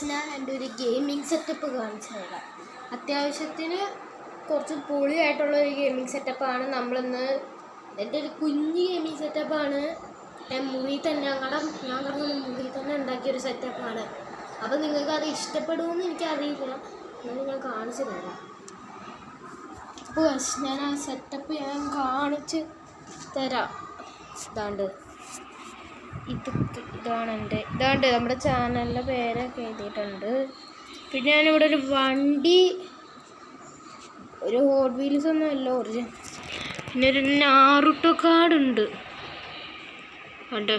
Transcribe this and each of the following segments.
Guys, ഞാൻ എൻ്റെ ഒരു ഗെയിമിംഗ് സെറ്റപ്പ് കാണിച്ചു തരാം. അത്യാവശ്യത്തിന് കുറച്ച് പൊളിയായിട്ടുള്ള ഒരു ഗെയിമിംഗ് സെറ്റപ്പാണ് നമ്മളിന്ന്. എൻ്റെ ഒരു കുഞ്ഞ് ഗെയിമിംഗ് സെറ്റപ്പാണ്. ഞാൻ ഞാൻ കിടന്ന മുറി തന്നെ ഉണ്ടാക്കിയൊരു സെറ്റപ്പാണ്. അപ്പോൾ നിങ്ങൾക്ക് അത് ഇഷ്ടപ്പെടുമെന്ന് എനിക്കറിയില്ല, എന്നാലും ഞാൻ കാണിച്ചു തരാം. അപ്പോൾ ഞാൻ ആ സെറ്റപ്പ് കാണിച്ച് തരാം. ഇതാണ് നമ്മുടെ ചാനലിൻ്റെ പേരൊക്കെ എഴുതിയിട്ടുണ്ട്. പിന്നെ ഞാനിവിടെ ഒരു വണ്ടി, ഒരു ഹോട്ട് വീൽസ് ഒന്നും അല്ല, ഒറിജിനൽ. പിന്നെ ഒരു നാറുട്ടോ കാർഡുണ്ട് ഉണ്ട്.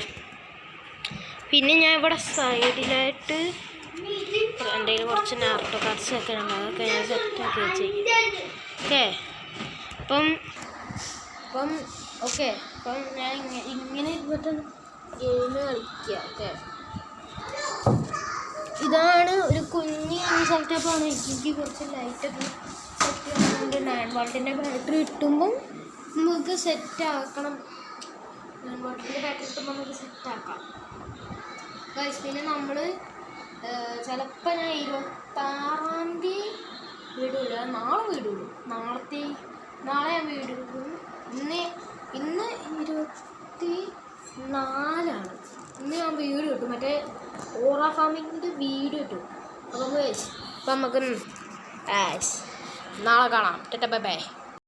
പിന്നെ ഞാൻ ഇവിടെ സൈഡിലായിട്ട് എൻ്റെ കുറച്ച് നാറുട്ടോ കാർഡ്സ് ഒക്കെ ഉണ്ട്. അതൊക്കെ ഞാൻ സെറ്റാക്കി വെച്ചേക്കും. അപ്പം ഞാൻ ഇങ്ങനെ ഇരുന്നിട്ട് ഗെയിം കളിക്കുക. ഇതാണ് ഒരു കുഞ്ഞ് സെറ്റപ്പാണ്. എനിക്ക് കുറച്ച് ലൈറ്റൊക്കെ സെറ്റ് ചെയ്യുന്നുണ്ട്. 9 വോൾട്ടിൻ്റെ ബാറ്ററി കിട്ടുമ്പം നമുക്ക് സെറ്റാക്കണം. 9 വോൾട്ടിൻ്റെ ബാറ്ററി കിട്ടുമ്പോൾ നമുക്ക് സെറ്റാക്കാം. പിന്നെ നമ്മൾ ചിലപ്പോൾ ഞാൻ 26-ാം തീയതി വീടില്ല, നാളെ വീടുള്ളൂ. നാളെ ഞാൻ വീടുള്ളൂ. ഇന്ന് 24-ആണ്. ഇന്ന് ഞാൻ വീഡിയോ കിട്ടും, മറ്റേ ഓറ ഫാമിങ്ങിൻ്റെ വീഡിയോ കിട്ടും. അപ്പം നമുക്ക് നാളെ കാണാം. Bye bye.